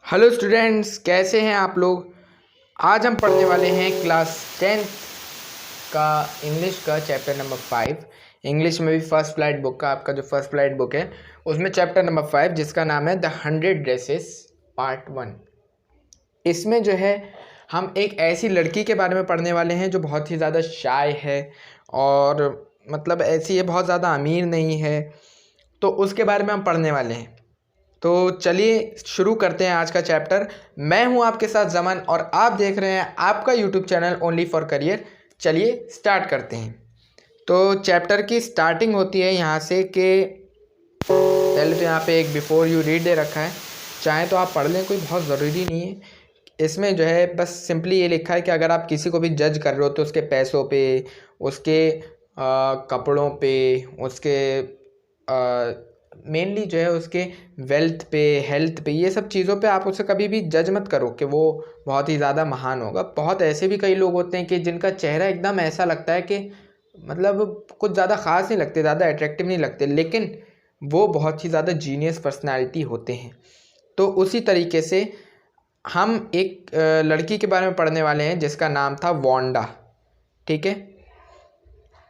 Hello students, कैसे हैं आप लोग। आज हम पढ़ने वाले हैं क्लास 10th का इंग्लिश का चैप्टर नंबर 5। इंग्लिश में भी फर्स्ट फ्लाइट बुक का आपका जो फर्स्ट फ्लाइट बुक है उसमें चैप्टर नंबर 5 जिसका नाम है द 100 ड्रेसेस पार्ट 1। इसमें जो है हम एक ऐसी लड़की के बारे में पढ़ने वाले हैं जो बहुत ही ज़्यादा शाय है और मतलब ऐसी है, बहुत ज़्यादा अमीर नहीं है, तो उसके बारे में हम पढ़ने वाले हैं। तो चलिए शुरू करते हैं आज का चैप्टर। मैं हूं आपके साथ जमन और आप देख रहे हैं आपका YouTube channel only for career. चलिए स्टार्ट करते हैं। तो चैप्टर की स्टार्टिंग होती है यहाँ से कि पहले तो यहाँ पे एक बिफोर यू रीड दे रखा है, चाहे तो आप पढ़ लें, कोई बहुत ज़रूरी नहीं है। इसमें जो है बस सिंपली ये लिखा है कि अगर आप किसी को भी जज कर रहे हो तो उसके पैसों पे, उसके कपड़ों पे, उसके मेनली जो है उसके वेल्थ पे, हेल्थ पे, ये सब चीज़ों पे आप उसे कभी भी जज मत करो कि वो बहुत ही ज़्यादा महान होगा। बहुत ऐसे भी कई लोग होते हैं कि जिनका चेहरा एकदम ऐसा लगता है कि मतलब कुछ ज़्यादा ख़ास नहीं लगते, ज़्यादा अट्रैक्टिव नहीं लगते, लेकिन वो बहुत ही ज़्यादा जीनियस पर्सनैलिटी होते हैं। तो उसी तरीके से हम एक लड़की के बारे में पढ़ने वाले हैं जिसका नाम था वांडा। ठीक है,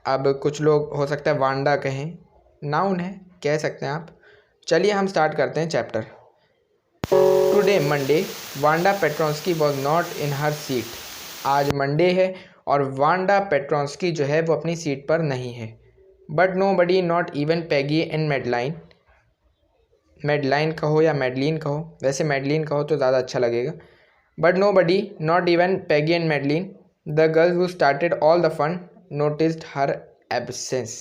अब कुछ लोग हो सकता है वांडा कहें, नाउन है, कह सकते हैं आप। चलिए हम स्टार्ट करते हैं chapter. Today Monday Wanda Petronski was not in her seat. आज मंडे है और वांडा पेट्रोंस्की जो है वो अपनी सीट पर नहीं है। But nobody, not even Peggy and Madeline, Madeline कहो या मेडलिन कहो, वैसे मेडलिन कहो तो ज़्यादा अच्छा लगेगा। But nobody, not even Peggy and Madeline, the girls who started all the fun, noticed her absence.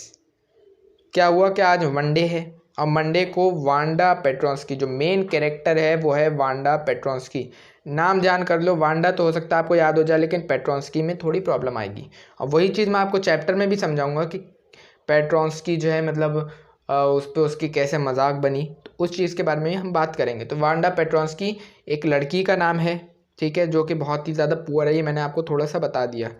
क्या हुआ कि आज मंडे है और मंडे को वांडा पेट्रोंस्की, जो मेन कैरेक्टर है वो है वांडा पेट्रोंस्की। नाम जान कर लो, वांडा तो हो सकता है आपको याद हो जाए, लेकिन पेट्रोंस्की में थोड़ी प्रॉब्लम आएगी। और वही चीज़ मैं आपको चैप्टर में भी समझाऊंगा कि पेट्रोंस्की जो है मतलब उस पर उसकी कैसे मजाक बनी, तो उस चीज़ के बारे में हम बात करेंगे। तो वांडा पेट्रोंस्की एक लड़की का नाम है, ठीक है, जो कि बहुत ही ज़्यादा पुअर है, ये मैंने आपको थोड़ा सा बता दिया।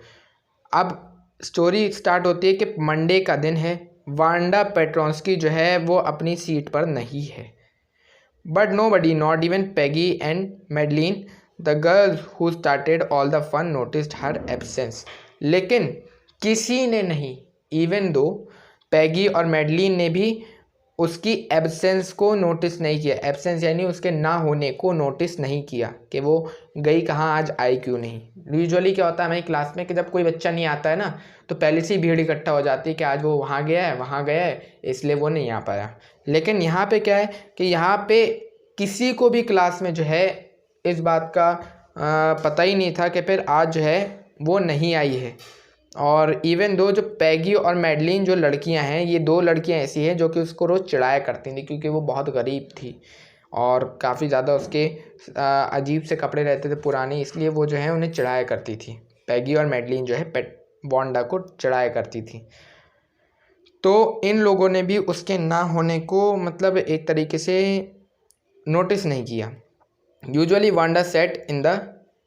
अब स्टोरी स्टार्ट होती है कि मंडे का दिन है, वांडा पेट्रोंस्की जो है वो अपनी सीट पर नहीं है। But nobody, not even Peggy and Madeline, the girls who started all the fun, noticed her absence. लेकिन किसी ने नहीं, इवन दो पैगी और मेडलिन ने भी उसकी एब्सेंस को नोटिस नहीं किया। एब्सेंस यानी उसके ना होने को नोटिस नहीं किया कि वो गई कहाँ, आज आई क्यों नहीं। यूजुअली क्या होता है हमारी क्लास में कि जब कोई बच्चा नहीं आता है ना तो पहले से ही भीड़ इकट्ठा हो जाती है कि आज वो वहाँ गया है, वहाँ गया है, इसलिए वो नहीं आ पाया। लेकिन यहाँ पे क्या है कि यहाँ पे किसी को भी क्लास में जो है इस बात का पता ही नहीं था कि फिर आज जो है वो नहीं आई है। और इवन दो जो पैगी और मेडलिन जो लड़कियां हैं, ये दो लड़कियां ऐसी हैं जो कि उसको रोज़ चिढ़ाया करती थी क्योंकि वो बहुत गरीब थी और काफ़ी ज़्यादा उसके अजीब से कपड़े रहते थे पुराने, इसलिए वो जो है उन्हें चिढ़ाया करती थी। पैगी और मेडलिन जो है वांडा को चिढ़ाया करती थी। तो इन लोगों ने भी उसके ना होने को मतलब एक तरीके से नोटिस नहीं किया। Usually Wanda sat in the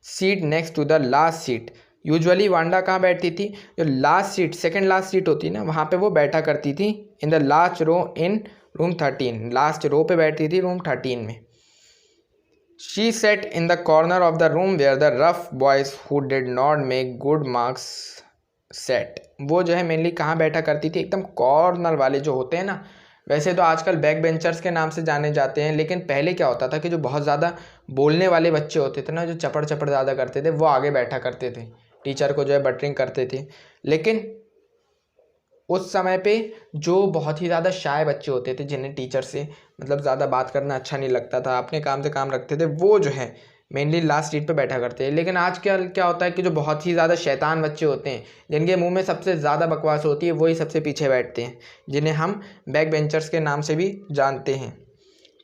seat next to the last seat. Usually Wanda कहाँ बैठती थी, जो last seat, second last seat होती है ना, वहाँ पे वो बैठा करती थी। In the last row in room 13, last row पे बैठती थी रूम 13 में। She sat in the corner of the room where the rough boys who did not make good marks sat. वो जो है मेनली कहाँ बैठा करती थी, एकदम कॉर्नर वाले जो होते हैं ना, वैसे तो आजकल बैक बेंचर्स के नाम से जाने जाते हैं, लेकिन पहले क्या होता था कि जो बहुत ज़्यादा बोलने वाले बच्चे होते थे ना, जो चपड़ चपड़ ज़्यादा करते थे, वो आगे बैठा करते थे, टीचर को जो है बटरिंग करते थे। लेकिन उस समय पे जो बहुत ही ज़्यादा शाय बच्चे होते थे, जिन्हें टीचर से मतलब ज़्यादा बात करना अच्छा नहीं लगता था, अपने काम से काम रखते थे, वो जो है मेनली लास्ट सीट पे बैठा करते हैं। लेकिन आज क्या होता है कि जो बहुत ही ज़्यादा शैतान बच्चे होते हैं, जिनके मुंह में सबसे ज़्यादा बकवास होती है, वही सबसे पीछे बैठते हैं, जिन्हें हम बैक बेंचर्स के नाम से भी जानते हैं।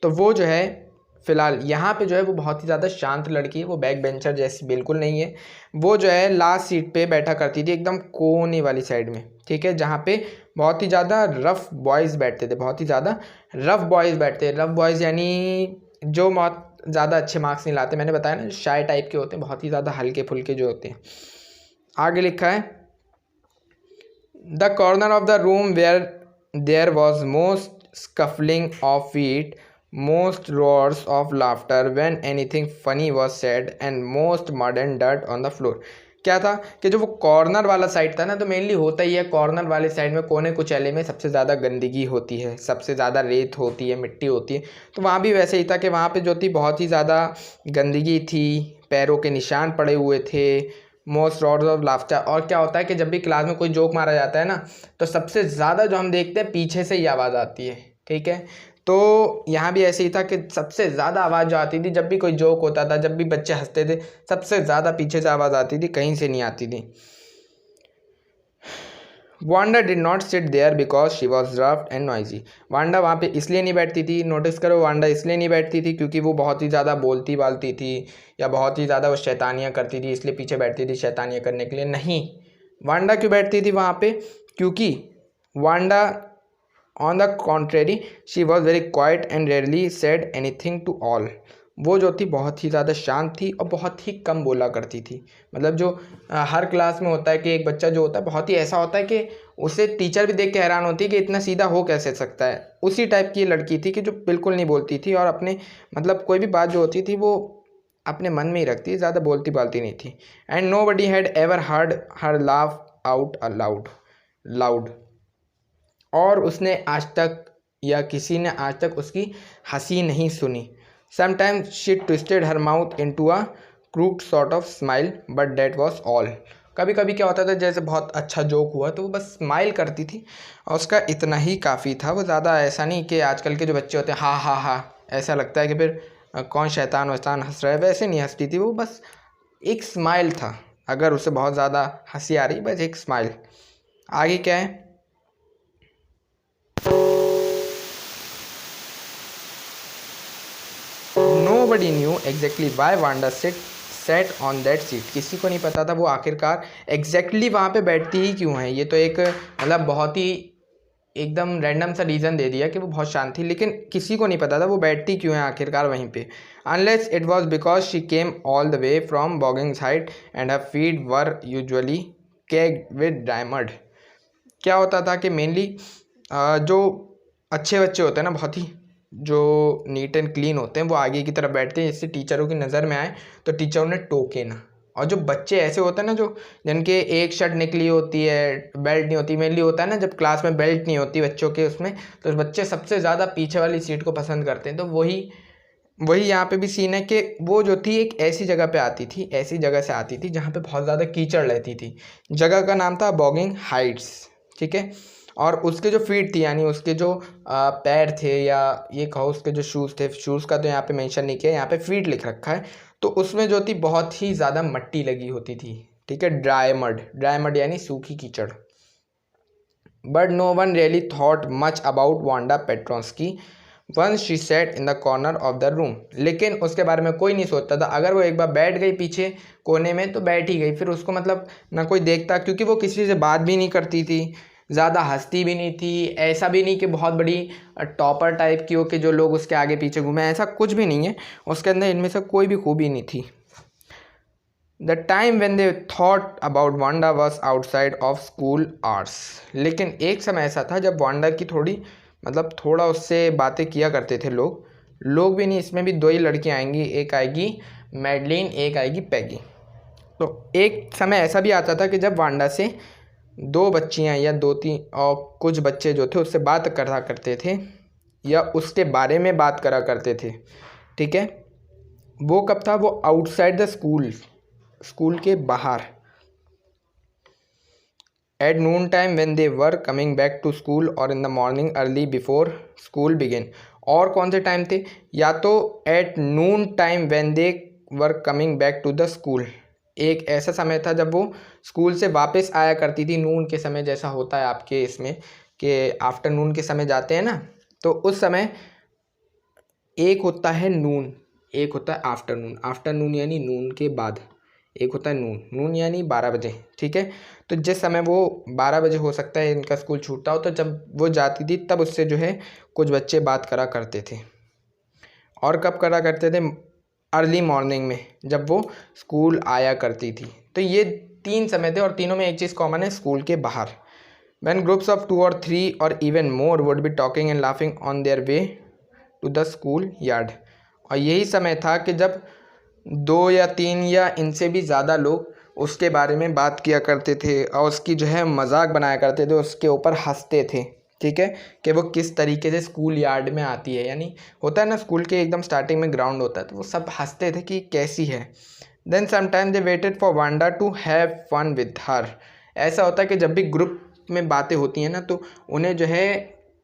तो वो जो है फ़िलहाल यहाँ पे जो है वो बहुत ही ज़्यादा शांत लड़की है, वो बैक बेंचर जैसी बिल्कुल नहीं है। वो जो है लास्ट सीट पे बैठा करती थी, एकदम कोने वाली साइड में, ठीक है, जहाँ पे बहुत ही ज़्यादा रफ़ बॉयज़ बैठते थे, बहुत ही ज़्यादा रफ़ बॉयज़ बैठते हैं। रफ़ बॉयज़ यानी जो बहुत ज़्यादा अच्छे मार्क्स नहीं लाते, मैंने बताया ना, शाय टाइप के होते हैं, बहुत ही ज़्यादा हल्के फुल्के जो होते हैं। आगे लिखा है the corner of the room where there was most scuffling of feet most roars of laughter when anything funny was said and most mud and dirt on the floor। क्या था कि जो वो कॉर्नर वाला साइड था ना, तो mainly होता ही है कॉर्नर वाले साइड में, कोने कुचैले में सबसे ज़्यादा गंदगी होती है, सबसे ज़्यादा रेत होती है, मिट्टी होती है। तो वहाँ भी वैसे ही था कि वहाँ पे जो थी बहुत ही ज़्यादा गंदगी थी, पैरों के निशान पड़े हुए थे। Most rods of laughter. और क्या होता है कि जब भी क्लास में कोई जोक मारा जाता है ना, तो सबसे ज़्यादा जो हम देखते हैं पीछे से ही आवाज़ आती है, ठीक है। तो यहाँ भी ऐसे ही था कि सबसे ज़्यादा आवाज़ जो आती थी जब भी कोई जोक होता था, जब भी बच्चे हंसते थे, सबसे ज़्यादा पीछे से आवाज़ आती थी, कहीं से नहीं आती थी। Wanda did not sit there because she was rough and noisy. Wanda वहाँ पे इसलिए नहीं बैठती थी, नोटिस करो, वांडा इसलिए नहीं बैठती थी क्योंकि वो बहुत ही ज़्यादा बोलती बालती थी या बहुत ही ज़्यादा वो शैतानियाँ करती थी, इसलिए पीछे बैठती थी शैतानियाँ करने के लिए। नहीं, वांडा क्यों बैठती थी वहाँ पे? क्योंकि Wanda on the contrary she was very quiet and rarely said anything to all. वो जो थी बहुत ही ज़्यादा शांत थी और बहुत ही कम बोला करती थी। मतलब जो हर क्लास में होता है कि एक बच्चा जो होता है बहुत ही ऐसा होता है कि उसे टीचर भी देख के हैरान होती है कि इतना सीधा हो कैसे सकता है। उसी टाइप की लड़की थी कि जो बिल्कुल नहीं बोलती थी और अपने मतलब कोई भी बात जो होती थी वो अपने मन में ही रखती, ज़्यादा बोलती बालती नहीं थी। And nobody had ever heard her laugh out loud. और उसने आज तक या किसी ने आज तक उसकी हंसी नहीं सुनी। Sometimes she twisted her mouth into a crooked sort of smile, but that was all। कभी कभी क्या होता था, जैसे बहुत अच्छा जोक हुआ तो वो बस स्माइल करती थी और उसका इतना ही काफ़ी था। वो ज़्यादा ऐसा नहीं कि आजकल के जो बच्चे होते हैं हा हा हा, ऐसा लगता है कि फिर कौन शैतान वैतान हंस रहा है, वैसे नहीं हंसती थी वो, बस एक स्माइल था। अगर उसे बहुत ज़्यादा हंसी आ रही, बस एक स्माइल। आगे क्या है? Nobody knew exactly why Wanda sat on that seat। किसी को नहीं पता था वो आखिरकार exactly वहाँ पे बैठती ही क्यों है। ये तो एक मतलब बहुत ही एकदम रैंडम सा रीज़न दे दिया कि वो बहुत शांत थी, लेकिन किसी को नहीं पता था वो बैठती क्यों है आखिरकार वहीं पे। Unless it was because she came all the way from Boggins Heights and her feet were usually caked with diamond। क्या होता था कि मेनली जो अच्छे बच्चे होते हैं ना, बहुत ही जो नीट एंड क्लीन होते हैं, वो आगे की तरफ बैठते हैं जिससे टीचरों की नज़र में आए तो टीचर उन्हें टोके ना। और जो बच्चे ऐसे होते हैं ना, जो जिनके एक शर्ट निकली होती है, बेल्ट नहीं होती, मेनली होता है ना जब क्लास में बेल्ट नहीं होती बच्चों के उसमें, तो बच्चे सबसे ज़्यादा पीछे वाली सीट को पसंद करते हैं। तो वही यहाँ पे भी सीन है कि वो जो थी एक ऐसी जगह पे आती थी, ऐसी जगह से आती थी जहाँ पे बहुत ज़्यादा कीचड़ रहती थी। जगह का नाम था बॉगिंग हाइट्स, ठीक है। और उसके जो फीट थी, यानी उसके जो पैर थे, या ये कहो उसके जो शूज़ थे, शूज़ का तो यहाँ पे मेंशन नहीं किया, यहाँ पे फीट लिख रखा है। तो उसमें जो थी बहुत ही ज़्यादा मट्टी लगी होती थी, ठीक है, ड्राई मड यानी सूखी कीचड़। But no one really thought much about Wanda Petronski once she sat in the corner of the room. लेकिन उसके बारे में कोई नहीं सोचता था। अगर वो एक बार बैठ गई पीछे कोने में तो बैठ ही गई, फिर उसको मतलब ना कोई देखता, क्योंकि वो किसी से बात भी नहीं करती थी, ज़्यादा हंसती भी नहीं थी। ऐसा भी नहीं कि बहुत बड़ी टॉपर टाइप की हो कि जो लोग उसके आगे पीछे घूमे, ऐसा कुछ भी नहीं है उसके अंदर, इनमें से कोई भी खूबी नहीं थी। The time when they thought about Wanda was outside of school hours. लेकिन एक समय ऐसा था जब वांडा की थोड़ा उससे बातें किया करते थे लोग भी नहीं, इसमें भी दो ही लड़कियाँ आएंगी, एक आएगी मैडलिन, एक आएगी पैगी। तो एक समय ऐसा भी आता था कि जब वांडा से दो बच्चियाँ या दो तीन और कुछ बच्चे जो थे उससे बात करा करते थे या उसके बारे में बात करा करते थे, ठीक है। वो कब था? वो आउटसाइड द स्कूल के बाहर। At noon time when they were coming back to school और in the morning early before school begin. और कौन से टाइम थे? या तो at noon time when they were coming back to the school, एक ऐसा समय था जब वो स्कूल से वापस आया करती थी। नून के समय जैसा होता है आपके इसमें कि आफ्टरनून के समय जाते हैं ना, तो उस समय एक होता है नून, एक होता है आफ्टरनून यानी नून के बाद, एक होता है नून यानी 12 बजे, ठीक है। तो जिस समय वो 12 बजे हो सकता है इनका स्कूल छूटता हो, तो जब वो जाती थी तब उससे जो है कुछ बच्चे बात करा करते थे। और कब करा करते थे? अर्ली मॉर्निंग में, जब वो स्कूल आया करती थी। तो ये 3 समय थे और तीनों में एक चीज़ कॉमन है, स्कूल के बाहर। When groups of 2 or 3 or even more would be talking and laughing on their way to the schoolyard. और यही समय था कि जब 2 या 3 या इनसे भी ज़्यादा लोग उसके बारे में बात किया करते थे और उसकी जो है मजाक बनाया करते थे, उसके ऊपर हंसते थे, ठीक है, कि वो किस तरीके से स्कूल यार्ड में आती है। यानी होता है ना, स्कूल के एकदम स्टार्टिंग में ग्राउंड होता है, तो वो सब हंसते थे कि कैसी है। Then sometime they waited for Wanda to have fun with her. ऐसा होता है कि जब भी ग्रुप में बातें होती हैं ना, तो उन्हें जो है,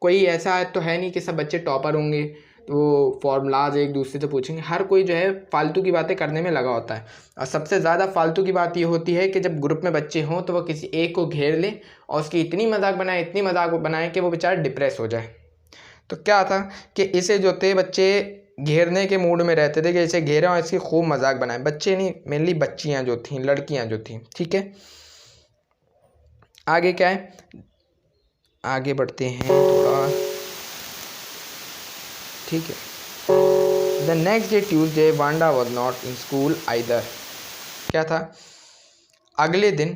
कोई ऐसा तो है नहीं कि सब बच्चे टॉपर होंगे तो वो फॉर्मूलाज एक दूसरे से पूछेंगे। हर कोई जो है फालतू की बातें करने में लगा होता है। और सबसे ज़्यादा फालतू की बात ये होती है कि जब ग्रुप में बच्चे हों तो वो किसी एक को घेर ले और उसकी इतनी मजाक बनाए कि वो बेचारा डिप्रेस हो जाए। तो क्या था कि इसे जो थे बच्चे घेरने के मूड में रहते थे कि इसे घेरें और इसकी खूब मजाक बनाए। बच्चे नहीं, मेनली बच्चियाँ जो थीं, लड़कियाँ जो थीं, ठीक है। आगे क्या है, आगे बढ़ते हैं थोड़ा, ठीक है। The next day Tuesday Wanda was not in school either. क्या था, अगले दिन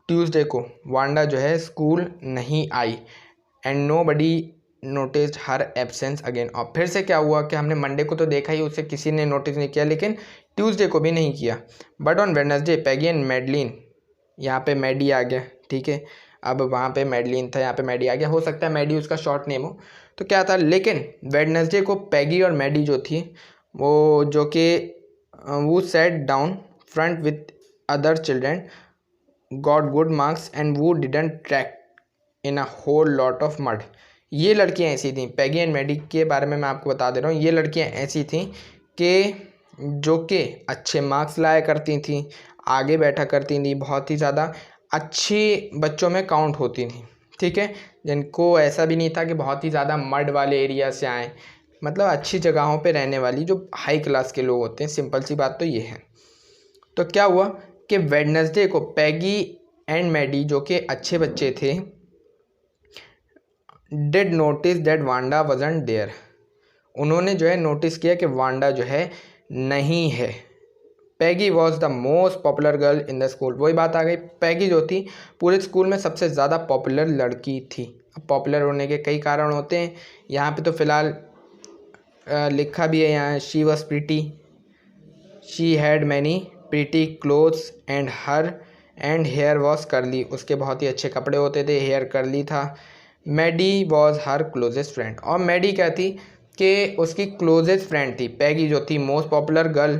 ट्यूसडे को वांडा जो है स्कूल नहीं आई। And nobody notice her absence again. और फिर से क्या हुआ कि हमने मंडे को तो देखा ही, उसे किसी ने नोटिस नहीं किया, लेकिन ट्यूसडे को भी नहीं किया। But on Wednesday Peggy and Madeline, यहाँ पे मैडी आ गया, ठीक है। अब वहाँ पे मैडलिन था, यहाँ पे मैडी आ गया, हो सकता है मैडी उसका शॉर्ट नेम हो। तो क्या था, लेकिन वेडनेसडे को पैगी और मैडी जो थी वो जो कि वो sat down front with other children, got good marks and वो didn't track in a whole lot of mud. ये लड़कियाँ ऐसी थीं, पैगी एंड मैडी के बारे में मैं आपको बता दे रहा हूँ। ये लड़कियाँ ऐसी थीं कि जो कि अच्छे मार्क्स लाया करती थीं, आगे बैठा करती थी, बहुत ही ज़्यादा अच्छी बच्चों में काउंट होती थी, ठीक है। जिनको ऐसा भी नहीं था कि बहुत ही ज़्यादा मड वाले एरिया से आए, मतलब अच्छी जगहों पे रहने वाली जो हाई क्लास के लोग होते हैं। सिंपल सी बात तो ये है। तो क्या हुआ कि वेडनेसडे को पैगी एंड मैडी जो कि अच्छे बच्चे थे did notice that Wanda wasn't there. उन्होंने जो है नोटिस किया कि वांडा जो है नहीं है। Peggy was the most popular girl in the school. वही बात आ गई, पैगी जो थी पूरे स्कूल में सबसे ज़्यादा पॉपुलर लड़की थी। अब पॉपुलर होने के कई कारण होते हैं, यहाँ पे तो फ़िलहाल लिखा भी है यहाँ, she was pretty, she had many pretty clothes and her and hair was curly. उसके बहुत ही अच्छे कपड़े होते थे, हेयर करली था। Maddie was her closest friend. और मैडी क्या थी कि उसकी क्लोजेस्ट फ्रेंड थी। पैगी जो थी मोस्ट पॉपुलर गर्ल,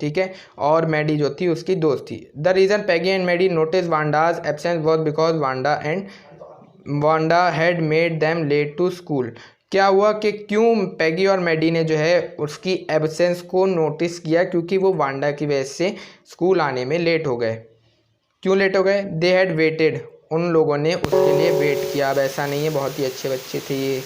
ठीक है, और मैडी जो थी उसकी दोस्त थी। The reason Peggy and Maddie notice Wanda's absence was because Wanda had made them late to school. क्या हुआ कि क्यों पैगी और मैडी ने जो है उसकी एब्सेंस को नोटिस किया, क्योंकि वो वांडा की वजह से स्कूल आने में लेट हो गए। क्यों लेट हो गए, दे हैड वेटेड, उन लोगों ने उसके लिए वेट किया। अब ऐसा नहीं है बहुत ही अच्छे बच्चे थे ये,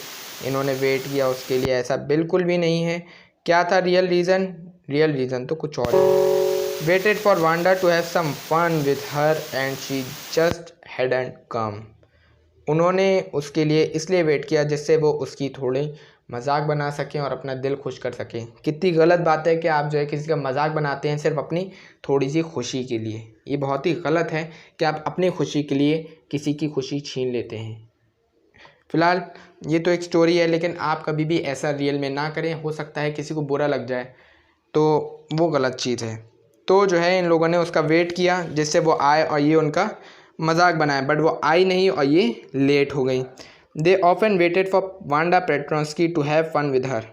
इन्होंने वेट किया उसके लिए, ऐसा बिल्कुल भी नहीं है। क्या था रियल रीज़न, रियल रीज़न तो कुछ और है। Waited for Wanda to have some fun with her and she just hadn't come. उन्होंने उसके लिए इसलिए वेट किया जिससे वो उसकी थोड़ी मजाक बना सकें और अपना दिल खुश कर सकें। कितनी गलत बात है कि आप जो है किसी का मजाक बनाते हैं सिर्फ अपनी थोड़ी सी खुशी के लिए। ये बहुत ही गलत है कि आप अपनी खुशी के लिए किसी की खुशी छीन लेते हैं। फ़िलहाल ये तो एक स्टोरी है, लेकिन आप कभी भी ऐसा रियल में ना करें, हो सकता है किसी को बुरा लग जाए, तो वो गलत चीज़ है। तो जो है इन लोगों ने उसका वेट किया जिससे वो आए और ये उनका मजाक बनाए, बट वो आई नहीं और ये लेट हो गई। They often waited for Wanda Petronski to have fun with her.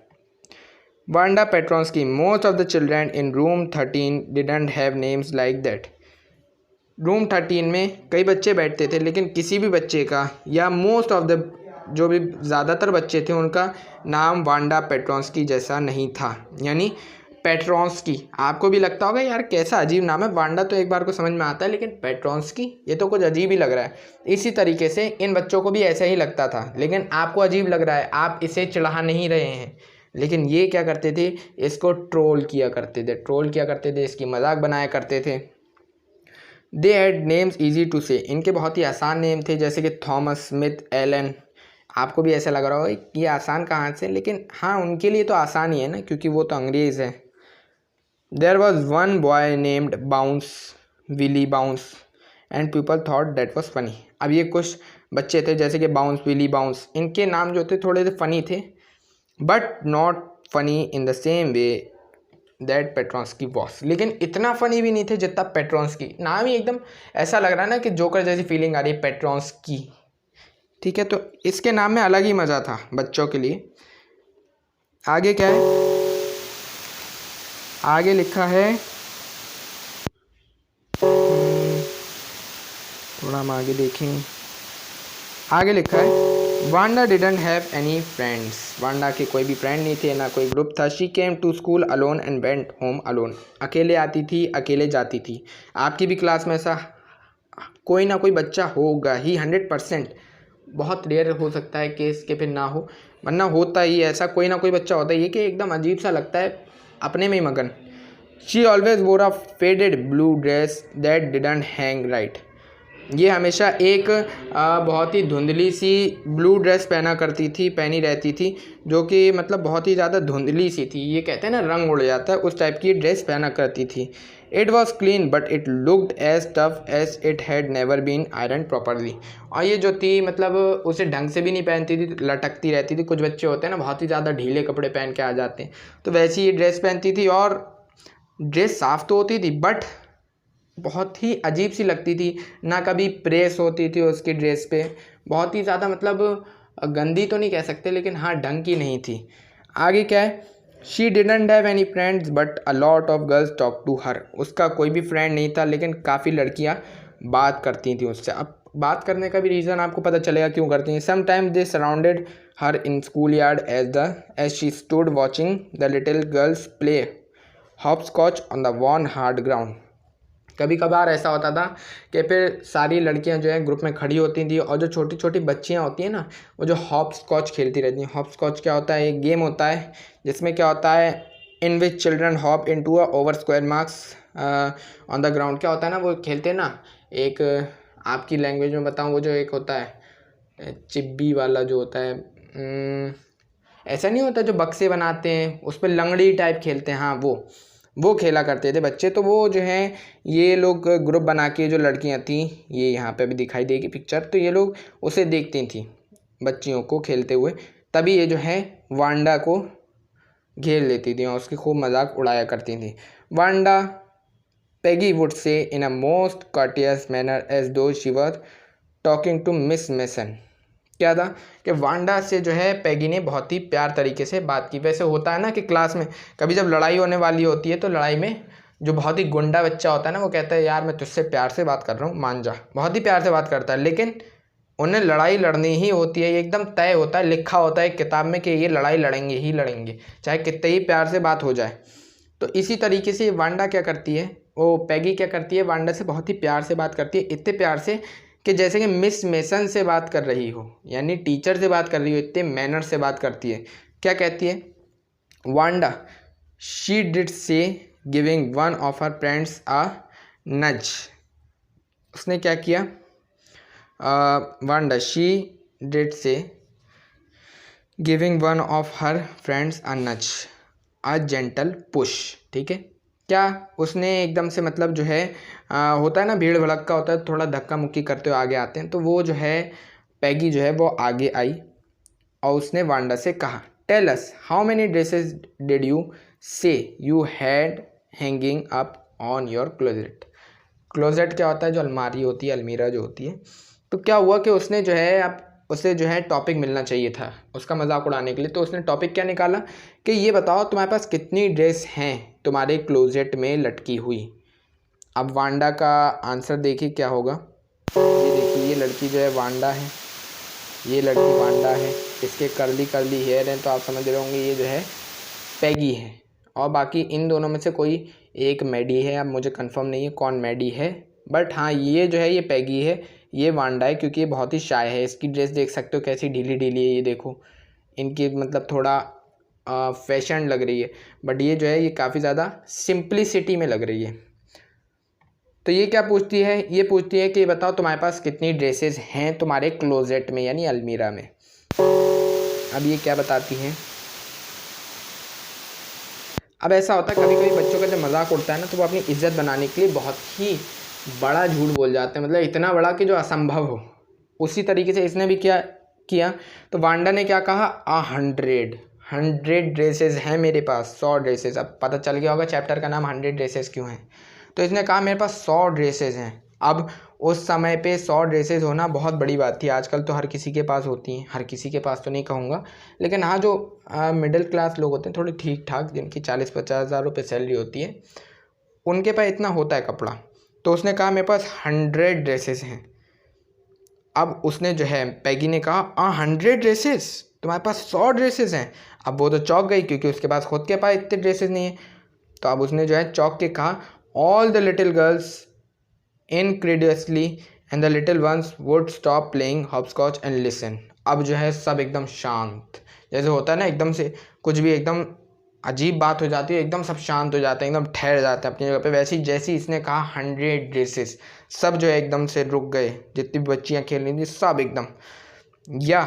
Wanda Petronski, most of the children in room 13 didn't have names like that. Room 13 में कई बच्चे बैठते थे, लेकिन किसी भी बच्चे का या मोस्ट ऑफ द जो भी ज़्यादातर बच्चे थे उनका नाम वांडा पेट्रोंस्की जैसा नहीं था। यानी पेट्रोंस्की, आपको भी लगता होगा यार कैसा अजीब नाम है, वांडा तो एक बार को समझ में आता है, लेकिन पेट्रोंस्की ये तो कुछ अजीब ही लग रहा है। इसी तरीके से इन बच्चों को भी ऐसा ही लगता था, लेकिन आपको अजीब लग रहा है, आप इसे चिढ़ा नहीं रहे हैं। लेकिन ये क्या करते थे, इसको ट्रोल किया करते थे, इसकी मजाक बनाया करते थे। They had names easy to say, इनके बहुत ही आसान नेम थे, जैसे कि थॉमस, स्मिथ, एलन। आपको भी ऐसा लग रहा होगा ये आसान कहाँ से, लेकिन हाँ उनके लिए तो आसान ही है ना, क्योंकि वो तो अंग्रेज़ है। There was one boy named Bounce, Willie Bounce, and people thought that was funny. अब ये कुछ बच्चे थे जैसे कि बाउंस, विली बाउंस, इनके नाम जो थे थोड़े से फ़नी थे, but not funny in the same way that Petronski was. लेकिन इतना फनी भी नहीं थे जितना पेट्रोंस्की। नाम ही एकदम ऐसा लग रहा है ना कि जोकर जैसी फीलिंग आ रही है, पेट्रोंस्की। ठीक है, तो इसके नाम में अलग ही मज़ा था बच्चों के लिए। आगे क्या है, आगे लिखा है, थोड़ा हम आगे देखें, आगे लिखा है Wanda didn't have any friends. Wanda के कोई भी फ्रेंड नहीं थे, ना कोई ग्रुप था। She came to school alone and went home alone. अकेले आती थी, अकेले जाती थी। आपकी भी क्लास में ऐसा कोई ना कोई बच्चा होगा ही 100%। बहुत रेयर हो सकता है कि इसके फिर ना हो, वरना होता ही ऐसा, कोई ना कोई बच्चा होता ही है कि एकदम अजीब सा लगता है, अपने में ही मगन। She always wore a faded blue dress that didn't hang right. ये हमेशा एक बहुत ही धुंधली सी ब्लू ड्रेस पहनी रहती थी, जो कि मतलब बहुत ही ज़्यादा धुंधली सी थी। ये कहते हैं ना रंग उड़ जाता है, उस टाइप की ड्रेस पहना करती थी। It was clean but it looked as tough as it had never been iron properly. और ये जो थी मतलब उसे ढंग से भी नहीं पहनती थी, लटकती रहती थी। कुछ बच्चे होते हैं ना बहुत ही ज़्यादा ढीले कपड़े पहन के आ जाते हैं, तो वैसी ये ड्रेस पहनती थी। और ड्रेस साफ़ तो होती थी बट बहुत ही अजीब सी लगती थी, ना कभी प्रेस होती थी उसकी ड्रेस पे। बहुत ही ज़्यादा मतलब गंदी तो नहीं कह सकते, लेकिन हाँ ढंग की नहीं थी। आगे क्या है, she didn't have any friends but a lot of girls talk to her. उसका कोई भी फ्रेंड नहीं था, लेकिन काफ़ी लड़कियाँ बात करती थी उससे। अब बात करने का भी रीज़न आपको पता चलेगा क्यों करती हैं। Sometime they surrounded her in schoolyard as she stood watching the little girls play hopscotch on the worn hard ground. कभी कभार ऐसा होता था कि फिर सारी लड़कियां जो है ग्रुप में खड़ी होती थी, और जो छोटी छोटी बच्चियां होती हैं ना, वो जो हॉप स्कॉच खेलती रहती हैं। हॉप स्कॉच क्या होता है, एक गेम होता है जिसमें क्या होता है, in which children hop into a over square marks on the ground. क्या होता है ना, वो खेलते हैं ना, एक आपकी लैंग्वेज में बताऊँ, वो जो एक होता है चिब्बी वाला जो होता है, ऐसा नहीं होता जो बक्से बनाते हैं उस पर लंगड़ी टाइप खेलते हैं, हाँ वो खेला करते थे बच्चे। तो वो जो है ये लोग ग्रुप बना के, जो लड़कियां थी, ये यहाँ पे भी दिखाई देगी पिक्चर, तो ये लोग उसे देखती थी बच्चियों को खेलते हुए, तभी ये जो है वांडा को घेर लेती थी और उसकी खूब मजाक उड़ाया करती थी। Wanda Peggy would say in a most courteous manner as though she was talking to Miss Mason. क्या था कि वांडा से जो है पैगी ने बहुत ही प्यार तरीके से बात की। वैसे होता है ना कि क्लास में कभी जब लड़ाई होने वाली होती है, तो लड़ाई में जो बहुत ही गुंडा बच्चा होता है ना, वो कहता है यार मैं तुझसे प्यार से बात कर रहा हूँ, मान जा। बहुत ही प्यार से बात करता है, लेकिन उन्हें लड़ाई लड़नी ही होती है। ये एकदम तय होता है, लिखा होता है किताब में कि ये लड़ाई लड़ेंगे ही लड़ेंगे, चाहे कितने ही प्यार से बात हो जाए। तो इसी तरीके से वांडा क्या करती है, वो पैगी क्या करती है, वांडा से बहुत ही प्यार से बात करती है। इतने प्यार से कि जैसे कि मिस मेसन से बात कर रही हो, यानी टीचर से बात कर रही हो, इतने मैनर से बात करती है। क्या कहती है, Wanda she did say giving one of her friends a nudge. उसने क्या किया, Wanda she did say giving one of her friends a nudge a gentle push. ठीक है, क्या उसने एकदम से मतलब जो है होता है ना भीड़ भड़क्का होता है, थोड़ा धक्का मुक्की करते हुए आगे आते हैं, तो वो जो है पैगी जो है वो आगे आई और उसने वांडा से कहा, tell us how many dresses did you say you had hanging up on your closet. Closet क्या होता है, जो अलमारी होती है, अलमीरा जो होती है। तो क्या हुआ कि उसने जो है, अब उसे जो है टॉपिक मिलना चाहिए था उसका मजाक उड़ाने के लिए, तो उसने टॉपिक क्या निकाला कि ये बताओ तुम्हारे पास कितनी ड्रेस हैं तुम्हारे क्लोजेट में लटकी हुई। अब वांडा का आंसर देखिए क्या होगा। ये देखिए, ये लड़की जो है वांडा है, ये लड़की वांडा है, इसके कर्ली कर्ली हेयर हैं, तो आप समझ रहे होंगे ये जो है पैगी है। और बाकी इन दोनों में से कोई एक मैडी है, अब मुझे कंफर्म नहीं है कौन मैडी है, बट हाँ ये जो है ये पैगी है, ये वांडा है, क्योंकि ये बहुत ही शाय है। इसकी ड्रेस देख सकते हो कैसी ढीली ढीली है, ये देखो इनकी मतलब थोड़ा फैशन लग रही है, बट ये जो है ये काफ़ी ज़्यादा सिंप्लिसिटी में लग रही है। तो ये क्या पूछती है, ये पूछती है कि बताओ तुम्हारे पास कितनी ड्रेसेस हैं तुम्हारे क्लोजेट में, यानी अलमीरा में। अब ये क्या बताती हैं, अब ऐसा होता है कभी कभी बच्चों का जब मजाक उड़ता है ना, तो वो अपनी इज्जत बनाने के लिए बहुत ही बड़ा झूठ बोल जाते हैं, मतलब इतना बड़ा कि जो असंभव हो। उसी तरीके से इसने भी क्या किया, तो वांडा ने क्या कहा, 100 100 ड्रेसेस हैं मेरे पास, 100 ड्रेसेस। अब पता चल गया होगा चैप्टर का नाम 100 ड्रेसेस क्यों है। तो इसने कहा मेरे पास 100 ड्रेसेस हैं। अब उस समय पे 100 ड्रेसेस होना बहुत बड़ी बात थी। आजकल तो हर किसी के पास होती हैं, हर किसी के पास तो नहीं कहूँगा, लेकिन हाँ जो मिडिल क्लास लोग होते हैं थोड़े ठीक ठाक, जिनकी 40-50 हज़ार रुपये सैलरी होती है, उनके पास इतना होता है कपड़ा। तो उसने कहा मेरे पास 100 ड्रेसेस हैं। अब उसने जो है पैगी ने कहा 100 ड्रेसेस, तुम्हारे पास 100 ड्रेसेस हैं। अब वो तो चौंक गई क्योंकि उसके पास खुद के पास इतने ड्रेसेस नहीं है। तो अब उसने जो है चौंक के कहा all the little girls incredulously and the little ones would stop playing hopscotch and listen. अब जो है सब एकदम शांत, जैसे होता है ना एकदम से कुछ भी एकदम अजीब बात हो जाती है, एकदम सब शांत हो जाते हैं, एकदम ठहर जाते हैं अपनी जगह पे। वैसे ही जैसे इसने कहा 100 ड्रेसेस, सब जो है एकदम से रुक गए। जितनी भी बच्चियाँ खेल रही थी सब एकदम, या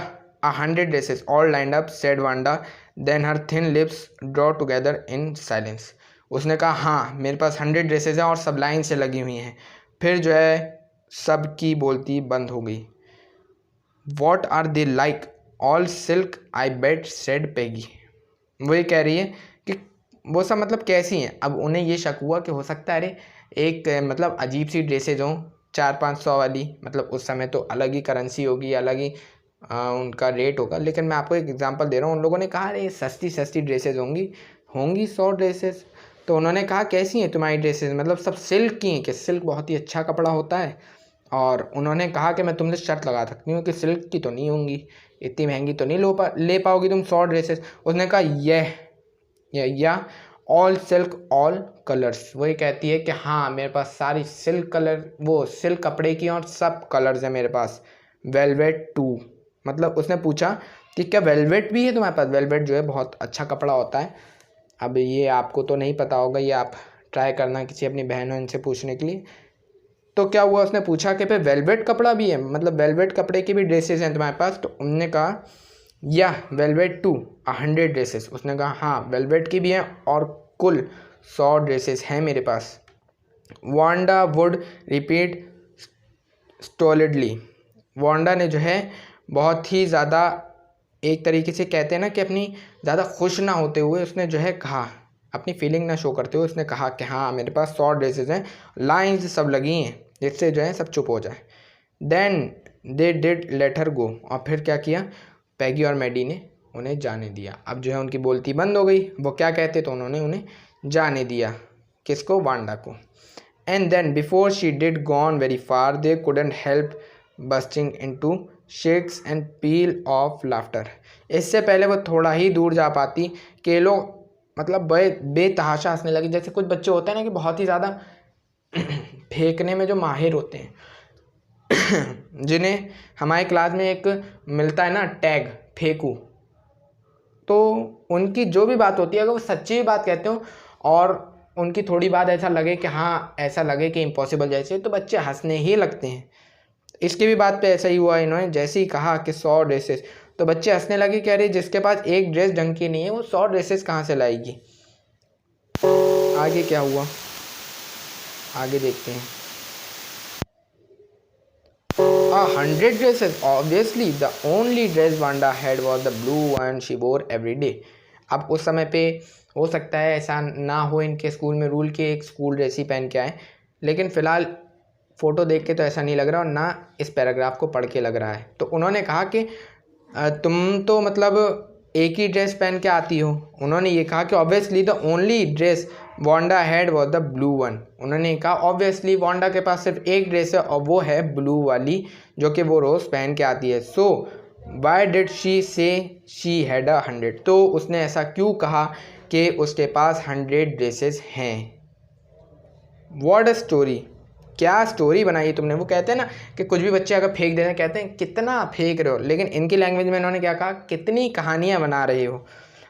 100 dresses all lined up said Wanda, then her thin lips draw together in silence. उसने कहा हाँ मेरे पास 100 ड्रेसेस हैं और सब लाइन से लगी हुई हैं। फिर जो है सब की बोलती बंद हो गई। What are they like all silk I bet said Peggy. वो ये कह रही है कि वो सब मतलब कैसी हैं। अब उन्हें ये शक हुआ कि हो सकता है अरे एक मतलब अजीब सी ड्रेसेज हों 400-500 वाली, मतलब उस समय तो अलग ही करेंसी होगी, अलग ही उनका रेट होगा। लेकिन मैं आपको एक एग्जांपल दे रहा हूँ, उन लोगों ने कहा अरे सस्ती सस्ती ड्रेसेज होंगी 100 ड्रेसेस। तो उन्होंने कहा कैसी हैं तुम्हारी ड्रेसेस, मतलब सब सिल्क की हैं कि सिल्क बहुत ही अच्छा कपड़ा होता है। और उन्होंने कहा कि मैं तुमसे शर्त लगा सकती हूँ कि सिल्क की तो नहीं होंगी, इतनी महंगी तो नहीं ले पाओगी तुम 100 ड्रेसेस। उसने कहा या ऑल सिल्क ऑल कलर्स। वही कहती है कि हाँ मेरे पास सारी सिल्क कलर, वो सिल्क कपड़े की और सब कलर्स हैं मेरे पास। वेलवेट टू, मतलब उसने पूछा कि क्या वेलवेट भी है तुम्हारे पास। वेलवेट जो है बहुत अच्छा कपड़ा होता है। अब ये आपको तो नहीं पता होगा, ये आप ट्राई करना किसी अपनी बहनों इनसे पूछने के लिए। तो क्या हुआ, उसने पूछा कि पे वेलवेट कपड़ा भी है, मतलब वेलवेट कपड़े की भी ड्रेसेस हैं तुम्हारे पास। तो उन्होंने कहा या वेलवेट टू 100 ड्रेसेस। उसने कहा हाँ वेलवेट की भी हैं और कुल 100 ड्रेसेस हैं मेरे पास। Wanda would repeat stolidly. वांडा ने जो है बहुत ही ज़्यादा, एक तरीके से कहते हैं ना कि अपनी ज़्यादा खुश ना होते हुए उसने जो है कहा, अपनी फीलिंग ना शो करते हुए उसने कहा कि हाँ मेरे पास 100 ड्रेसेस हैं, लाइन्स सब लगी हैं, जिससे जो है सब चुप हो जाए। Then they did let her go. और फिर क्या किया, पैगी और मैडी ने उन्हें जाने दिया। अब जो है उनकी बोलती बंद हो गई, वो क्या कहते तो उन्होंने उन्हें जाने दिया। किसको, वांडा को। And then before she did gone very far they couldn't help bursting into shakes and peal of laughter. इससे पहले वो थोड़ा ही दूर जा पाती कि लोग मतलब बेतहाशा हंसने लगे। जैसे कुछ बच्चे होते हैं ना कि बहुत ही ज़्यादा फेंकने में जो माहिर होते हैं जिन्हें हमारे क्लास में एक मिलता है ना टैग फेंकू, तो उनकी जो भी बात होती है अगर वो सच्ची बात कहते हो और उनकी थोड़ी बात ऐसा लगे कि हाँ ऐसा लगे कि इम्पॉसिबल जैसे, तो बच्चे हंसने ही लगते हैं। इसकी भी बात पे ऐसा ही हुआ। इन्होंने जैसे ही कहा कि 100 ड्रेसेस, तो बच्चे हंसने लगे कि अरे जिसके पास एक ड्रेस ढंग की नहीं है वो 100 ड्रेसेस कहाँ से लाएगी। आगे क्या हुआ, आगे देखते हैं। 100 dresses, obviously the only dress Wanda had was the blue one she wore every day। अब उस समय पे हो सकता है ऐसा ना हो इनके स्कूल में रूल के एक स्कूल ड्रेस ही पहन के आए, लेकिन फ़िलहाल फ़ोटो देख के तो ऐसा नहीं लग रहा और ना इस पैराग्राफ को पढ़ के लग रहा है। तो उन्होंने कहा कि तुम तो मतलब एक ही ड्रेस पहन के आती हो। उन्होंने ये कहा कि obviously the only dress Wanda had was the blue one. उन्होंने कहा ऑब्वियसली वांडा के पास सिर्फ एक ड्रेस है और वो है ब्लू वाली, जो कि वो रोज़ पहन के आती है। सो वाई डिड शी से शी हैड 100। तो उसने ऐसा क्यों कहा कि उसके पास 100 ड्रेसेस हैं। व्हाट अ स्टोरी, क्या स्टोरी बनाई तुमने। वो कहते हैं ना कि कुछ भी बच्चे अगर फेंक देते हैं कहते हैं कितना फेंक रहे हो, लेकिन इनकी लैंग्वेज में इन्होंने क्या कहा, कितनी कहानियाँ बना रहे हो।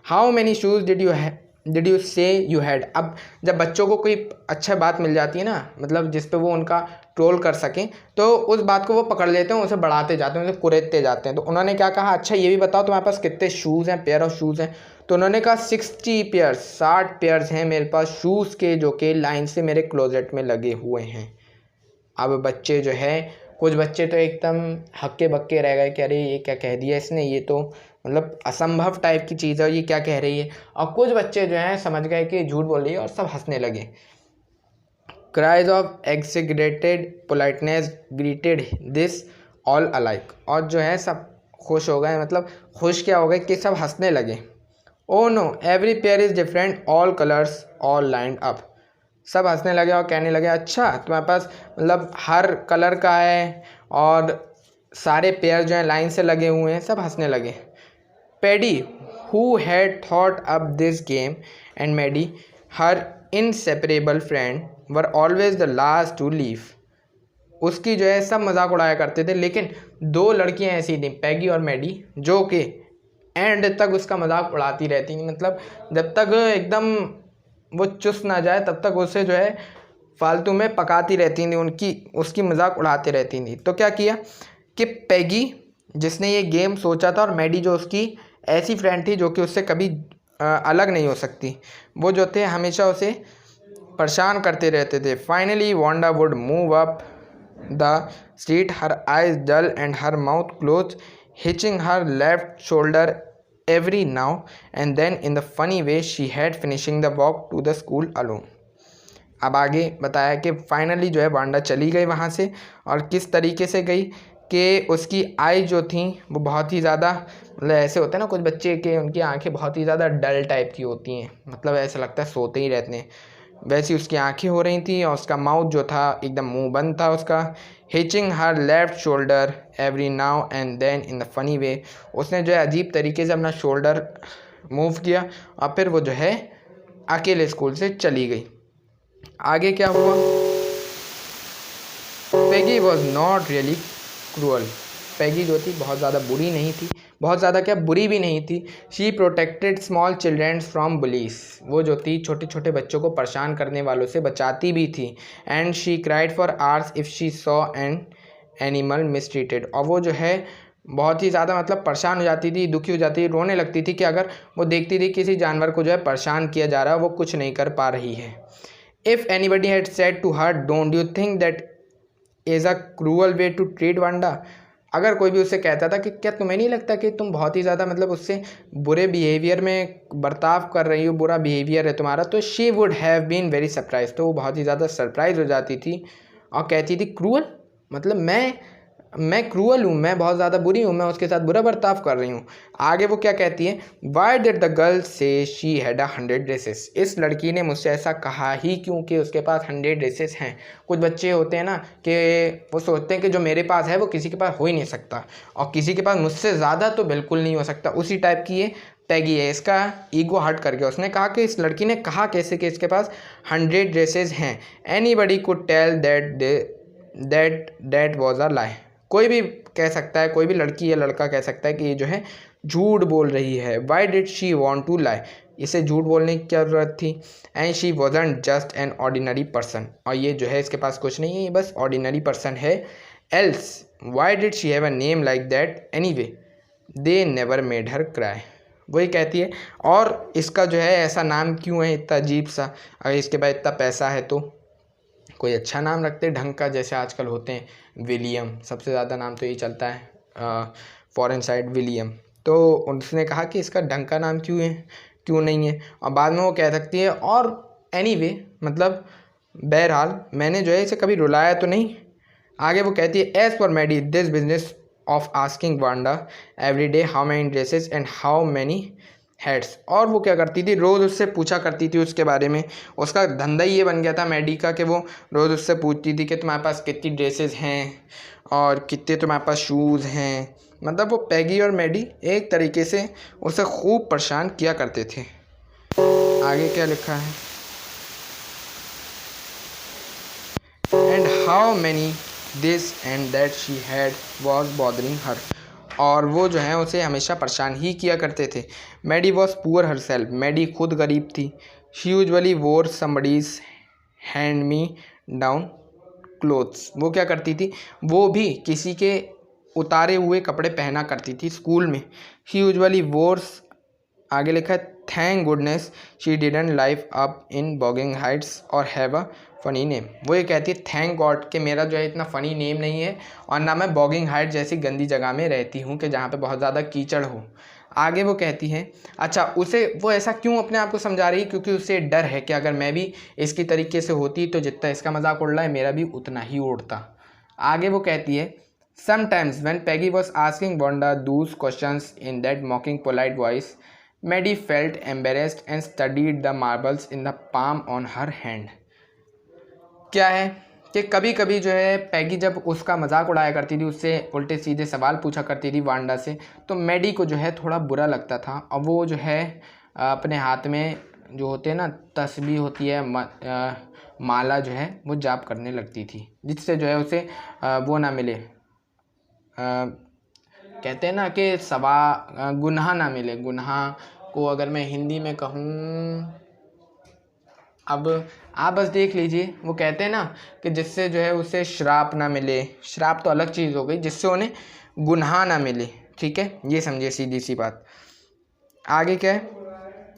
How many shoes did you say you had. अब जब बच्चों को कोई अच्छा बात मिल जाती है ना, मतलब जिस पे वो उनका ट्रोल कर सकें, तो उस बात को वो पकड़ लेते हैं, उसे बढ़ाते जाते हैं, उसे कुरेदते जाते हैं। तो उन्होंने क्या कहा, अच्छा ये भी बताओ तुम्हारे पास कितने शूज़ हैं, पेयर ऑफ शूज़ हैं। तो उन्होंने कहा 60 पेयर्स, 60 पेयर्स हैं मेरे पास शूज़ के, जो कि लाइन से मेरे क्लोजेट में लगे हुए हैं। अब बच्चे जो है, कुछ बच्चे तो एकदम हक्के बक्के रह गए कि अरे ये क्या कह दिया इसने, ये तो मतलब असंभव टाइप की चीज़ है, ये क्या कह रही है। और कुछ बच्चे जो हैं समझ गए कि झूठ बोल रही है और सब हंसने लगे। Cries of exaggerated politeness greeted this all alike, और जो है सब खुश हो गए, मतलब खुश क्या हो गए कि सब हंसने लगे। Oh know every pair is different all colours all lined up, सब हंसने लगे और कहने लगे अच्छा तुम्हारे पास मतलब हर कलर का है और सारे पेयर जो हैं लाइन से लगे हुए हैं, सब हंसने लगे। पेडी who had thought up this game and Maddie her inseparable friend were always the last to leave, उसकी जो है सब मजाक उड़ाया करते थे, लेकिन दो लड़कियां ऐसी थी पैगी और मैडी जो कि एंड तक उसका मजाक उड़ाती रहती थी, मतलब जब तक एकदम वो चुस ना जाए तब तक उसे जो है फालतू में पकाती रहती थी, उसकी मजाक उड़ाती रहती थी। तो क्या किया कि पैगी जिसने ये गेम सोचा था और मैडी जो उसकी ऐसी फ्रेंड थी जो कि उससे कभी अलग नहीं हो सकती, वो जो थे हमेशा उसे परेशान करते रहते थे। Finally Wanda would move up the street, her eyes dull and her mouth close, hitching her left shoulder every now and then in the funny way she had finishing the walk to the school alone। अब आगे बताया कि finally जो है Wanda चली गई वहाँ से, और किस तरीके से गई कि उसकी आई जो थी वो बहुत ही ज़्यादा, मतलब ऐसे होते हैं ना कुछ बच्चे के उनकी आंखें बहुत ही ज़्यादा डल टाइप की होती हैं, मतलब ऐसा लगता है सोते ही रहते हैं, वैसी उसकी आंखें हो रही थी, और उसका माउथ जो था एकदम मुंह बंद था उसका। Hitching her left shoulder every now and then in the funny way, उसने जो है अजीब तरीके से अपना शोल्डर मूव किया और फिर वो जो है अकेले स्कूल से चली गई। आगे क्या हुआ, पैगी वॉज नॉट रियली क्रूअल, पैगी जो थी बहुत ज़्यादा बुरी नहीं थी, बहुत ज़्यादा क्या बुरी भी नहीं थी। She protected small children from bullies, वो जो थी छोटे छोटे बच्चों को परेशान करने वालों से बचाती भी थी। And she cried for hours if she saw an animal mistreated, और वो जो है बहुत ही ज़्यादा मतलब परेशान हो जाती थी, दुखी हो जाती थी, रोने लगती थी कि अगर वो देखती थी किसी जानवर को जो है परेशान किया जा रहा है, वो कुछ नहीं कर पा रही है। If anybody had said to her don't you think that is a cruel way to treat Wanda, अगर कोई भी उससे कहता था कि क्या तुम्हें नहीं लगता कि तुम बहुत ही ज़्यादा मतलब उससे बुरे बिहेवियर में बर्ताव कर रही हो, बुरा बिहेवियर है तुम्हारा, तो she would have been very surprise, तो वो बहुत ही ज़्यादा सरप्राइज हो जाती थी और कहती थी क्रूअल, मतलब मैं क्रूअल हूँ, मैं बहुत ज़्यादा बुरी हूँ, मैं उसके साथ बुरा बर्ताव कर रही हूँ। आगे वो क्या कहती है, वाई डिड द गर्ल से शी हैड 100 ड्रेसेस, इस लड़की ने मुझसे ऐसा कहा ही क्योंकि उसके पास 100 ड्रेसेस हैं। कुछ बच्चे होते हैं ना कि वो सोचते हैं कि जो मेरे पास है वो किसी के पास हो ही नहीं सकता, और किसी के पास मुझसे ज़्यादा तो बिल्कुल नहीं हो सकता, उसी टाइप की ये पैगी है। इसका ईगो हर्ट कर गया, उसने कहा कि इस लड़की ने कहा कैसे कि इसके पास 100 ड्रेसेस हैं। Anybody could tell that was a lie, कोई भी कह सकता है, कोई भी लड़की या लड़का कह सकता है कि ये जो है झूठ बोल रही है। Why did she want to lie, इसे झूठ बोलने की क्या ज़रूरत थी। And she wasn't just an ordinary person, और ये जो है इसके पास कुछ नहीं है, ये बस ऑर्डिनरी पर्सन है। Else why did she have a name like that any way they never made her cry, वही कहती है और इसका जो है ऐसा नाम क्यों है इतना अजीब सा, अगर इसके पास इतना पैसा है तो कोई अच्छा नाम रखते ढंग का, जैसे आजकल होते हैं विलियम, सबसे ज़्यादा नाम तो यही चलता है फॉरेन साइड विलियम। तो उसने कहा कि इसका ढंग का नाम क्यों नहीं है, और बाद में वो कह सकती है और एनीवे मतलब बहरहाल मैंने जो है इसे कभी रुलाया तो नहीं। आगे वो कहती है as for Maddie this business of asking Wanda every day how many dresses and how many heads, और वो क्या करती थी रोज़ उससे पूछा करती थी उसके बारे में, उसका धंधा ही ये बन गया था मैडी का कि वो रोज़ उससे पूछती थी कि तुम्हारे पास कितनी ड्रेसेस हैं और कितने तुम्हारे पास शूज़ हैं। मतलब वो पैगी और मैडी एक तरीके से उसे खूब परेशान किया करते थे। आगे क्या लिखा है, and how many this and that she had was bothering her, और वो जो है उसे हमेशा परेशान ही किया करते थे। Maddie was poor herself, Maddie खुद गरीब थी। She usually wore somebody's hand me down clothes, वो क्या करती थी, वो भी किसी के उतारे हुए कपड़े पहना करती थी स्कूल में। शी यूजुअली वोर्स, आगे लिखा है thank goodness she didn't live up in bogging Heights और हैव अ फ़नी नेम, वो ये कहती है थैंक गॉड कि मेरा जो है इतना फ़नी नेम नहीं है और ना मैं बॉगिंग हाइट जैसी गंदी जगह में रहती हूँ कि जहाँ पे बहुत ज़्यादा कीचड़ हो। आगे वो कहती है, अच्छा उसे वो ऐसा क्यों अपने आप को समझा रही है, क्योंकि उसे डर है कि अगर मैं भी इसकी तरीके से होती तो जितना इसका मजाक उड़ रहा है मेरा भी उतना ही उड़ता। आगे वो कहती है, sometimes when Peggy was asking Wanda those questions in that mocking polite voice, Maddie felt embarrassed and studied the marbles in the palm on her hand. क्या है कि कभी कभी जो है पैगी जब उसका मजाक उड़ाया करती थी, उससे उल्टे सीधे सवाल पूछा करती थी वांडा से, तो मैडी को जो है थोड़ा बुरा लगता था और वो जो है अपने हाथ में जो होते हैं ना तस्बीह होती है, माला जो है वो जाप करने लगती थी, जिससे जो है उसे वो ना मिले, कहते हैं ना कि गुनाह ना मिले। गुनाह को अगर मैं हिंदी में कहूँ, अब आप बस देख लीजिए, वो कहते हैं ना कि जिससे जो है उसे श्राप ना मिले, श्राप तो अलग चीज़ हो गई, जिससे उन्हें गुनाह ना मिले, ठीक है, ये समझिए सीधी सी बात। आगे क्या है,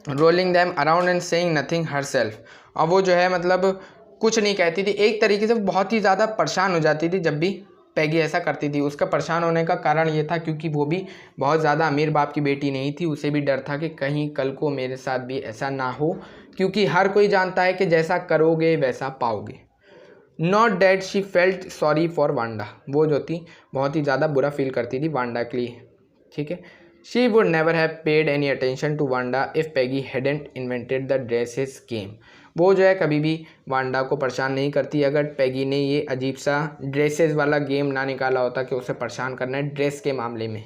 rolling them around and saying nothing herself, और वो जो है मतलब कुछ नहीं कहती थी, एक तरीके से बहुत ही ज़्यादा परेशान हो जाती थी जब भी पैगी ऐसा करती थी। उसका परेशान होने का कारण ये था क्योंकि वो भी बहुत ज़्यादा अमीर बाप की बेटी नहीं थी, उसे भी डर था कि कहीं कल को मेरे साथ भी ऐसा ना हो, क्योंकि हर कोई जानता है कि जैसा करोगे वैसा पाओगे। Not that she felt sorry for Wanda, वो जो थी बहुत ही ज़्यादा बुरा फील करती थी वांडा के लिए, ठीक है। She would never have paid any attention to Wanda if Peggy hadn't invented the dresses game, वो जो है कभी भी वांडा को परेशान नहीं करती अगर पैगी ने ये अजीब सा ड्रेसेस वाला गेम ना निकाला होता कि उसे परेशान करना है ड्रेस के मामले में।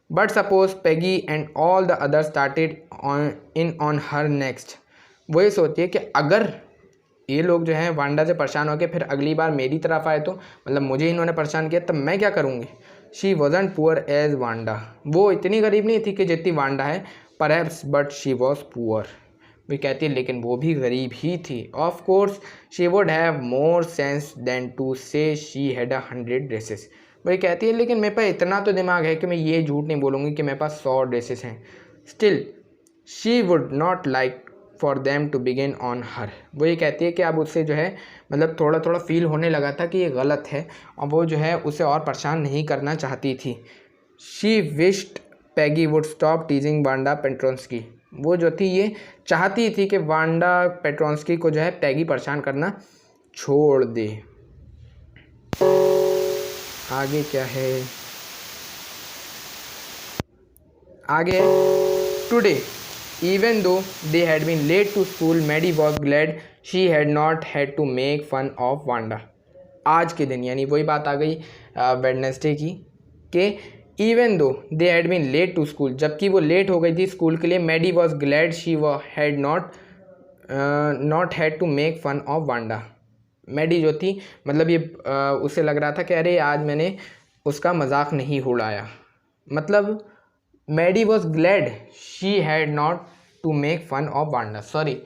But suppose Peggy and all the other started on her next, वो ये सोचती है कि अगर ये लोग जो हैं वांडा से परेशान होकर फिर अगली बार मेरी तरफ आए, तो मतलब मुझे इन्होंने परेशान किया, तब मैं क्या करूँगी। She wasn't poor as Wanda, वो इतनी गरीब नहीं थी कि जितनी वांडा है, perhaps but she was poor, भी कहती है लेकिन वो भी गरीब ही थी। Of course she would have more sense than to say she had 100 dresses, वही कहती है लेकिन मेरे पास इतना तो दिमाग है कि मैं ये झूठ नहीं बोलूँगी कि मेरे पास 100 ड्रेसेस हैं। Still she would not like for them to begin on her, वो ये कहती है कि अब उससे जो है मतलब थोड़ा थोड़ा फील होने लगा था कि ये गलत है और वो जो है उसे और परेशान नहीं करना चाहती थी। She wished Peggy would stop teasing Wanda Petronski, वो जो थी ये चाहती थी कि वांडा पेट्रोंस्की को जो है पैगी परेशान करना छोड़ दे। आगे क्या है, आगे today even though they had been late to school Maddie was glad she had not had to make fun of Wanda. आज के दिन यानी वही बात आ गई वेडनेसडे की कि even though they had been late to school, जबकि वो लेट हो गई थी स्कूल के लिए, Maddie was glad she had not had to make fun of Wanda. Maddie जो थी मतलब ये उसे लग रहा था कि अरे आज मैंने उसका मजाक नहीं उड़ाया, मतलब Maddie was glad she had not to make fun of Wanda, sorry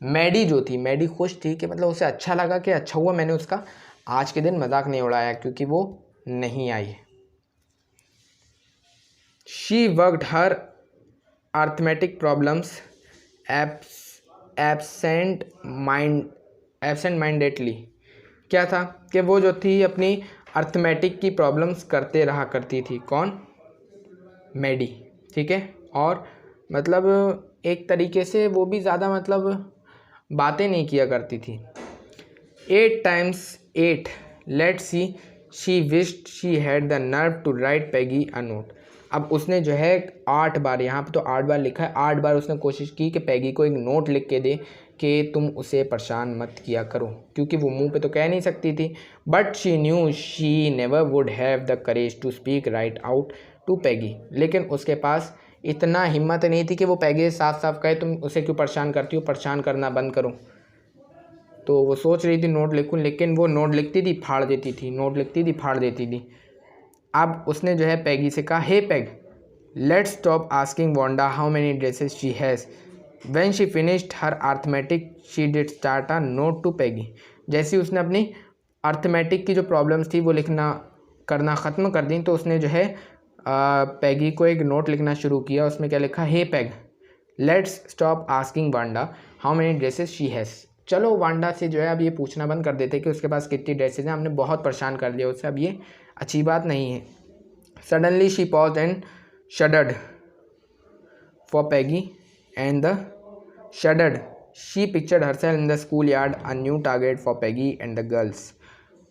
Maddie जो थी, मैडी खुश थी कि मतलब उसे अच्छा लगा कि अच्छा हुआ मैंने उसका आज के दिन मजाक नहीं उड़ाया क्योंकि वो नहीं आई। She worked her arithmetic problems absent mindedly, क्या था कि वो जो थी अपनी अर्थमेटिक की प्रॉब्लम्स करते रहा करती थी, कौन, मैडी, ठीक है। और मतलब एक तरीके से वो भी ज़्यादा मतलब बातें नहीं किया करती थी। 8 times 8 let's see she wished she had the nerve to write Peggy a note. अब उसने जो है 8 बार, यहाँ पे तो 8 बार लिखा है, 8 बार उसने कोशिश की कि पैगी को एक नोट लिख के दे कि तुम उसे परेशान मत किया करो, क्योंकि वो मुंह पे तो कह नहीं सकती थी। But she knew she never would have the courage to speak right out to Peggy, लेकिन उसके पास इतना हिम्मत नहीं थी कि वो पैगी से साफ साफ कहे तुम उसे क्यों परेशान करती हो, परेशान करना बंद करो। तो वो सोच रही थी नोट लिखूं, लेकिन वो नोट लिखती थी फाड़ देती थी, नोट लिखती थी फाड़ देती थी। अब उसने जो है पैगी से कहा, hey Peg let's stop asking Wanda how many dresses she has. When she finished her arithmetic she did start a note to Peggy. जैसे ही उसने अपनी अर्थमेटिक की जो प्रॉब्लम्स थी वो लिखना करना ख़त्म कर दी, तो उसने जो है पैगी को एक नोट लिखना शुरू किया। उसमें क्या लिखा, hey Peg let's stop asking Wanda how many dresses she has. चलो वांडा से जो है अब ये पूछना बंद कर देते कि उसके पास कितनी ड्रेसेस हैं, हमने बहुत परेशान कर लिया उससे, अब ये अच्छी बात नहीं है। Suddenly she pause and shuddered for Peggy and the shuddered. She pictured herself in the schoolyard, a new target for Peggy and the girls.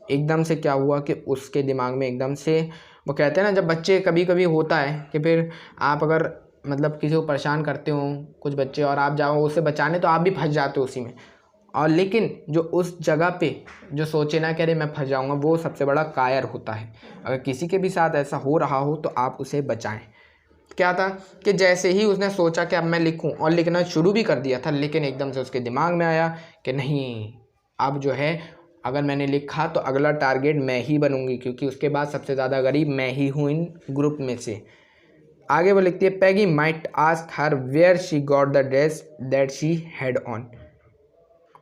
एकदम से क्या हुआ कि उसके दिमाग में एकदम से, वो कहते हैं ना जब बच्चे कभी कभी होता है कि फिर आप अगर मतलब किसी को परेशान करते हो कुछ बच्चे और आप जाओ उसे बचाने तो आप भी फंस जाते हो उसी में, और लेकिन जो उस जगह पे जो सोचे ना कि अरे मैं फंस जाऊँगा, वो सबसे बड़ा कायर होता है। अगर किसी के भी साथ ऐसा हो रहा हो तो आप उसे बचाएं। क्या था कि जैसे ही उसने सोचा कि अब मैं लिखूं और लिखना शुरू भी कर दिया था, लेकिन एकदम से उसके दिमाग में आया कि नहीं, अब जो है अगर मैंने लिखा तो अगला टारगेट मैं ही बनूंगी, क्योंकि उसके बाद सबसे ज़्यादा गरीब मैं ही हूँ इन ग्रुप में से। आगे वो लिखती है, Peggy might ask her where she got the dress that she had on.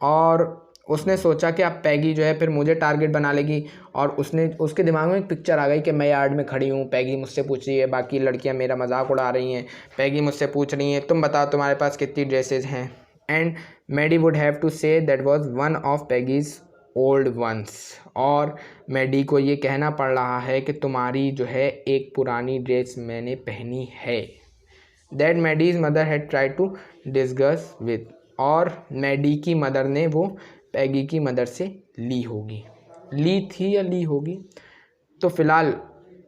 और उसने सोचा कि अब पैगी जो है फिर मुझे टारगेट बना लेगी, और उसके दिमाग में एक पिक्चर आ गई कि मैं यार्ड में खड़ी हूँ, पैगी मुझसे पूछ रही है, बाकी लड़कियाँ मेरा मजाक उड़ा रही हैं, पैगी मुझसे पूछ रही हैं तुम बताओ तुम्हारे पास कितनी ड्रेसेस हैं। And Maddie would have to say that was one of Peggy's old ones. और मैडी को ये कहना पड़ रहा है कि तुम्हारी जो है एक पुरानी ड्रेस मैंने पहनी है। That Maddie's mother had tried to discuss with. और मैडी की मदर ने वो पैगी की मदर से ली होगी, ली थी या ली होगी। तो फिलहाल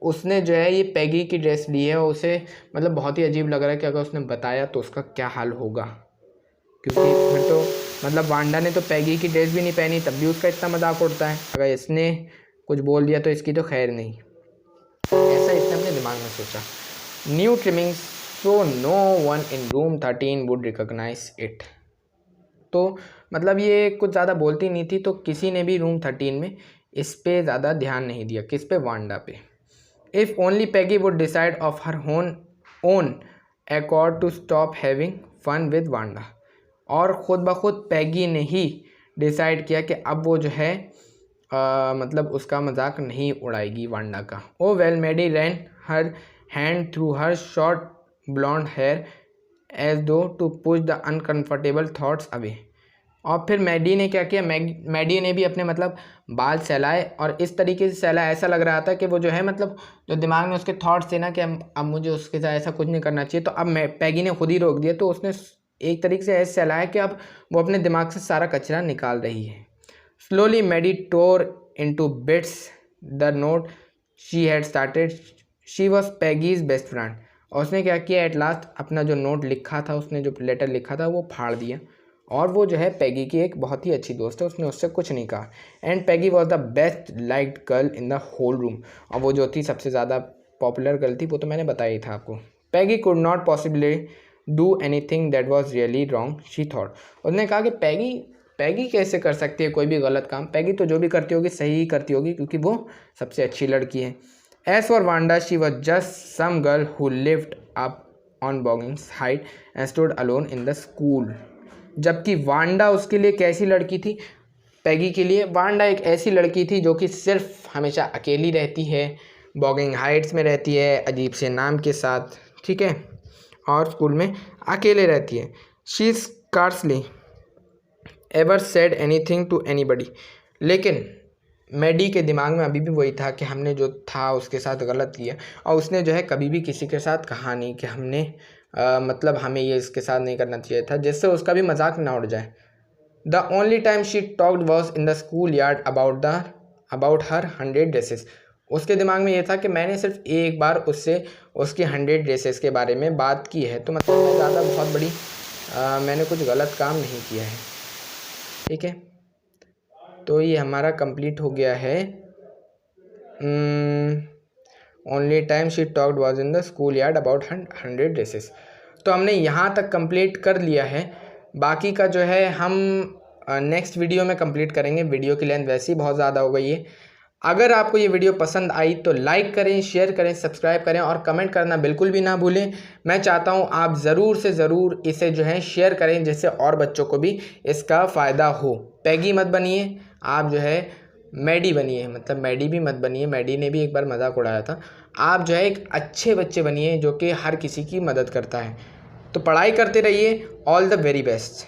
उसने जो है ये पैगी की ड्रेस ली है, और उसे मतलब बहुत ही अजीब लग रहा है कि अगर उसने बताया तो उसका क्या हाल होगा, क्योंकि फिर तो मतलब वांडा ने तो पैगी की ड्रेस भी नहीं पहनी तब भी उसका इतना मजाक उड़ता है, अगर इसने कुछ बोल दिया तो इसकी तो खैर नहीं। ऐसा इसने अपने दिमाग में सोचा। New trimming so no one in room 13 would recognise it. तो मतलब ये कुछ ज़्यादा बोलती नहीं थी, तो किसी ने भी रूम 13 में इस पे ज़्यादा ध्यान नहीं दिया। किस पे? वांडा पे। If only Peggy would decide of her own accord to stop having fun with Wanda. और ख़ुद ब खुद पैगी ने ही डिसाइड किया कि अब वो जो है मतलब उसका मजाक नहीं उड़ाएगी वांडा का। Oh well, Maddie ran her hand through her short blonde hair as though to push the uncomfortable thoughts away. और फिर मैडी ने क्या किया, मैडी ने भी अपने मतलब बाल सहलाए, और इस तरीके से सहलाए ऐसा लग रहा था कि वो जो है मतलब जो दिमाग में उसके थॉट्स थे ना कि अब मुझे उसके साथ ऐसा कुछ नहीं करना चाहिए, तो अब पैगी ने खुद ही रोक दिया। तो उसने एक तरीके से ऐसे सहलाया कि अब वो अपने दिमाग से सारा कचरा निकाल रही है। Slowly Maddie tore into bits the note she had started. She was Peggy's best friend. और उसने क्या किया, एट लास्ट अपना जो नोट लिखा था, उसने जो लेटर लिखा था वो फाड़ दिया। और वो जो है पैगी की एक बहुत ही अच्छी दोस्त है, उसने उससे कुछ नहीं कहा। And Peggy was the best liked girl in the whole room. और वो जो थी सबसे ज़्यादा पॉपुलर गर्ल थी, वो तो मैंने बताया ही था आपको। Peggy could not possibly do anything that was really wrong she thought. उसने कहा कि पैगी कैसे कर सकती है कोई भी गलत काम, पैगी तो जो भी करती होगी सही ही करती होगी, क्योंकि वो सबसे अच्छी लड़की है। As for Wanda, she was just some girl who lived up on Boggins Height and stood alone in the school. जबकि वांडा उसके लिए कैसी लड़की थी, पैगी के लिए वांडा एक ऐसी लड़की थी जो कि सिर्फ हमेशा अकेली रहती है, बॉगिंग हाइट्स में रहती है अजीब से नाम के साथ, ठीक है, और स्कूल में अकेले रहती है। She scarcely ever said anything to anybody. लेकिन मैडी के दिमाग में अभी भी वही था कि हमने जो था उसके साथ गलत किया, और उसने जो है कभी भी किसी के साथ कहा नहीं कि हमने मतलब हमें ये इसके साथ नहीं करना चाहिए था, जिससे उसका भी मजाक ना उड़ जाए। The only time she talked was in the school yard about her 100 dresses. उसके दिमाग में ये था कि मैंने सिर्फ एक बार उससे उसकी 100 ड्रेसेस के बारे में बात की है, तो मतलब मैं ज़्यादा बहुत बड़ी मैंने कुछ गलत काम नहीं किया है, ठीक है। तो ये हमारा कंप्लीट हो गया है। Only time she talked was in the school yard about 100 dresses. तो हमने यहाँ तक कंप्लीट कर लिया है। बाकी का जो है हम नेक्स्ट वीडियो में कंप्लीट करेंगे। वीडियो की लेंथ वैसे ही बहुत ज़्यादा हो गई है। अगर आपको ये वीडियो पसंद आई तो लाइक करें, शेयर करें, सब्सक्राइब करें और कमेंट करना बिल्कुल भी ना भूलें। मैं चाहता हूँ आप ज़रूर से ज़रूर इसे जो है शेयर करें, जिससे और बच्चों को भी इसका फ़ायदा हो। पैगी मत बनिए, आप जो है मैडी बनिए, मतलब मैडी भी मत बनिए, मैडी ने भी एक बार मजाक उड़ाया था। आप जो है एक अच्छे बच्चे बनिए जो कि हर किसी की मदद करता है। तो पढ़ाई करते रहिए। All the very best.